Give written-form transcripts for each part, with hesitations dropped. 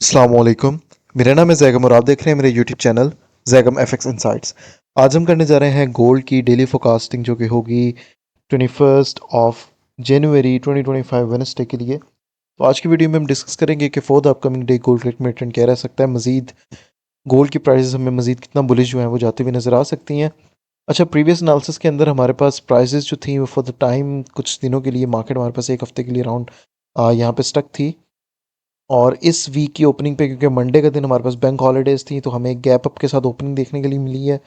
अस्सलाम वालेकुम। मेरा नाम है जैगम और आप देख रहे हैं मेरे YouTube channel Zaigham FX insights. आज हम करने जा रहे हैं गोल्ड की डेली फोरकास्टिंग जो कि होगी 21 ऑफ जनवरी 2025 वेडनेसडे के लिए। तो आज की वीडियो में हम डिस्कस करेंगे कि for the upcoming day gold rate में ट्रेंड क्या रह सकता है। मजीद गोल्ड की प्राइसेस हमें मजीद कितना बुलिश जो है वो जाती हुई नज़र आ सकती हैं। अच्छा, प्रीवियस एनालिसिस के अंदर हमारे पास प्राइसेस जो थी वो फॉर द टाइम कुछ दिनों के लिए मार्केट हमारे पास एक हफ्ते के लिए अराउंड यहाँ पे स्टक थी। और इस वीक की ओपनिंग पे क्योंकि मंडे का दिन हमारे पास बैंक हॉलीडेज़ थी तो हमें एक गैप अप के साथ ओपनिंग देखने के लिए मिली है।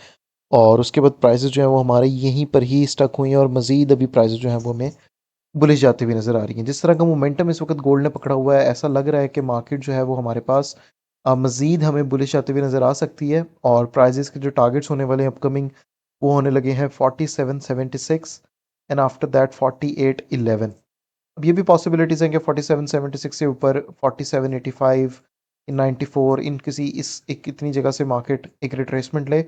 और उसके बाद प्राइसेस जो है वो हमारे यहीं पर ही स्टक हुई हैं और मज़ीद अभी प्राइसेस जो हैं वो हमें बुलिश जाती हुई नज़र आ रही हैं। जिस तरह का मोमेंटम इस वक्त गोल्ड ने पकड़ा हुआ है, ऐसा लग रहा है कि मार्केट जो है वो हमारे पास मज़ीद हमें बुलिश जाती हुई नज़र आ सकती है। और प्राइजेस के जो टारगेट्स होने वाले हैं अपकमिंग, वो होने लगे हैं 47.76 एंड आफ्टर दैट 48.11। अब ये भी पॉसिबिलिटीज़ हैं कि 47.76 से ऊपर 47.85 94 इन किसी इस एक इतनी जगह से मार्केट एक रिट्रेसमेंट ले।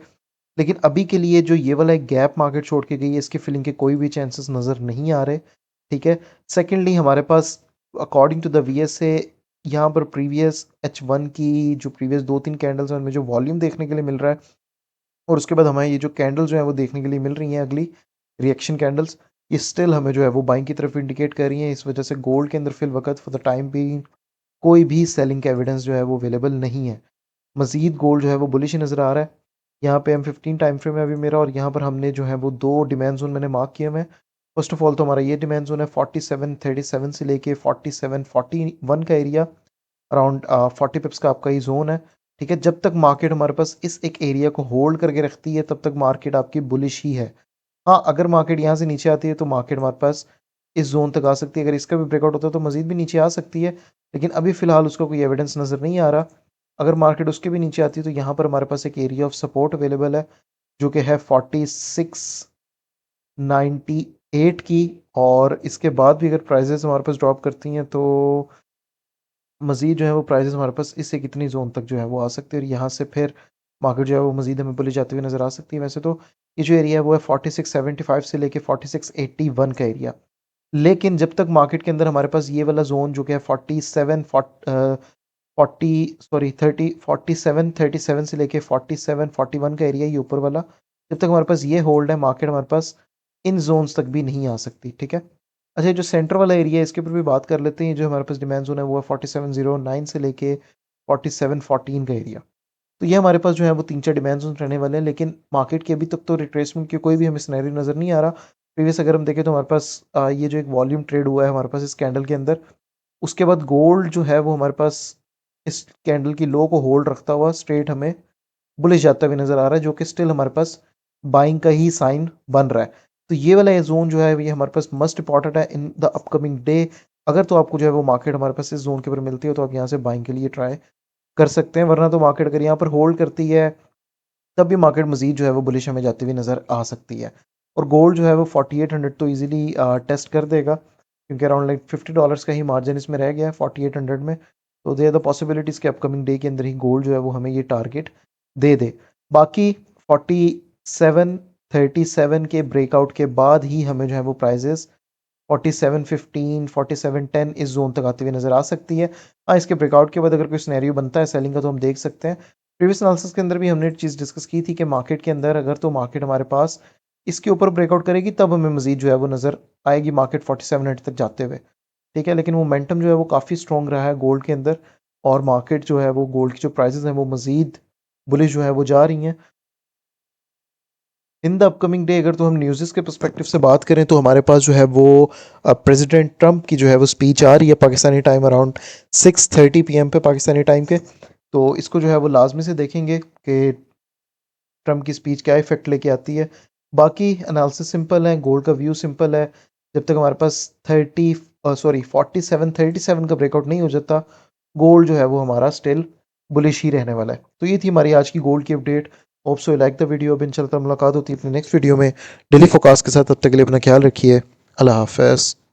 लेकिन अभी के लिए जो ये वाला एक गैप मार्केट छोड़ के गई है, इसकी फिलिंग के कोई भी चांसेस नज़र नहीं आ रहे। ठीक है। सेकेंडली, हमारे पास अकॉर्डिंग टू द वीएसए यहाँ पर प्रीवियस H1 की जो प्रीवियस 2-3 कैंडल्स हैं उनमें जो वॉल्यूम देखने के लिए मिल रहा है, और उसके बाद हमें ये जो कैंडल्स जो है वो देखने के लिए मिल रही हैं अगली रिएक्शन कैंडल्स, ये स्टिल हमें जो है वो बाइंग की तरफ इंडिकेट कर रही हैं। इस वजह से गोल्ड के अंदर फिल वक्त फॉर द टाइम भी कोई भी सेलिंग का एविडेंस जो है वो अवेलेबल नहीं है। मजीद गोल्ड जो है वो बुलिश नज़र आ रहा है। यहाँ पे हम 15 टाइम फ्रेम है अभी मेरा, और यहाँ पर हमने जो है वो दो डिमांड जोन मैंने मार्क किए हुए हैं। फर्स्ट ऑफ ऑल तो हमारा ये डिमांड जोन है 47.37 से लेके 47.41 का एरिया, अराउंड 40 पिप्स का आपका ये जोन है। ठीक है। जब तक मार्केट हमारे पास इस एक एरिया को होल्ड करके रखती है तब तक मार्केट आपकी बुलिश ही है। हाँ, अगर मार्केट यहाँ से नीचे आती है तो मार्केट हमारे पास इस जोन तक आ सकती है। अगर इसका भी ब्रेकआउट होता है तो मजीद भी नीचे आ सकती है, लेकिन अभी फिलहाल उसका कोई एविडेंस नज़र नहीं आ रहा। अगर मार्केट उसके भी नीचे आती है तो यहाँ पर हमारे पास एक एरिया ऑफ सपोर्ट अवेलेबल है जो कि है 4698 की। और इसके बाद भी अगर प्राइजेस हमारे पास ड्रॉप करती हैं तो मज़ीद जो है वो प्राइसेस हमारे पास इससे कितनी ज़ोन तक जो है वो आ सकती है, और यहाँ से फिर मार्केट जो है वो मज़ीद हमें बुलिश जाती हुई नज़र आ सकती है। वैसे तो ये जो एरिया है वो है 4675 से लेके 4681 का एरिया। लेकिन जब तक मार्केट के अंदर हमारे पास ये वाला जोन जो कि है 47 से लेके 4741 का एरिया, ये ऊपर वाला, जब तक हमारे पास ये होल्ड है मार्केट हमारे पास इन जोन्स तक भी नहीं आ सकती। ठीक है। अच्छा, जो सेंटर वाला एरिया है इसके ऊपर भी बात कर लेते हैं। जो हमारे पास डिमांड जोन है वो है 4709 से लेके 4714 का एरिया। तो ये हमारे पास जो है वो 3-4 डिमांड जोन रहने वाले हैं, लेकिन मार्केट के अभी तक तो रिट्रेसमेंट की कोई भी हमें सिनेरियो नज़र नहीं आ रहा। प्रीवियस अगर हम देखें तो हमारे पास ये जो एक वॉल्यूम ट्रेड हुआ है हमारे पास इस कैंडल के अंदर, उसके बाद गोल्ड जो है वो हमारे पास इस कैंडल की लो को होल्ड रखता हुआ स्ट्रेट हमें बुलिश जाता हुआ नज़र आ रहा है, जो कि स्टिल हमारे पास बाइंग का ही साइन बन रहा है। तो ये वाला जोन जो है ये हमारे पास मस्ट इंपॉर्टेंट है इन द अपकमिंग डे। अगर तो आपको जो है वो मार्केट हमारे पास इस जोन के ऊपर मिलती है तो आप यहाँ से बाइंग के लिए ट्राई कर सकते हैं, वरना तो मार्केट अगर यहाँ पर होल्ड करती है तब भी मार्केट मजीद जो है वो बुलिश हमें जाती हुई नज़र आ सकती है। और गोल्ड जो है वो 4800 तो इजीली टेस्ट कर देगा, क्योंकि अराउंड लाइक $50 का ही मार्जिन इसमें रह गया है 4800 में। तो दे आर द पॉसिबिलिटीज़ के अपकमिंग डे के अंदर ही गोल्ड जो है वो हमें ये टारगेट दे दे। बाकी 4737 के ब्रेकआउट के बाद ही हमें जो है वो प्राइजेस 4715 4710 इस जोन तक आती हुई नज़र आ सकती है। हाँ, इसके ब्रेकआउट के बाद अगर कोई सिनेरियो बनता है सेलिंग का तो हम देख सकते हैं। प्रीवियस एनालिसिस के अंदर भी हमने एक चीज़ डिस्कस की थी कि मार्केट के अंदर अगर तो मार्केट हमारे पास इसके ऊपर ब्रेकआउट करेगी तब हमें मजीद जो है वो नज़र आएगी मार्केट 4700 तक जाते हुए। ठीक है। लेकिन मोमेंटम जो है वो काफ़ी स्ट्रॉन्ग रहा है गोल्ड के अंदर, और मार्केट जो है वो गोल्ड की जो प्राइसेस हैं वो मजीद बुलिश जो है वो जा रही हैं इन द अपकमिंग डे। अगर तो हम न्यूज़ के पर्सपेक्टिव से बात करें तो हमारे पास जो है वो प्रेसिडेंट ट्रंप की जो है वो स्पीच आ रही है पाकिस्तानी टाइम अराउंड 6:30 PM पे पाकिस्तानी टाइम के। तो इसको जो है वो लाजमी से देखेंगे कि ट्रंप की स्पीच क्या इफेक्ट लेके आती है। बाकी एनालिसिस सिंपल है, गोल्ड का व्यू सिंपल है। जब तक हमारे पास 4737 का ब्रेकआउट नहीं हो जाता, गोल्ड जो है वो हमारा स्टिल बुलिश ही रहने वाला है। तो ये थी हमारी आज की गोल्ड की update. Hope so like the video. अब इंशाल्लाह मुलाकात होती है अपनी नेक्स्ट वीडियो में डेली फोकास्ट के साथ। तब तक के लिए अपना ख्याल रखिए। अल्लाह हाफ़िज़।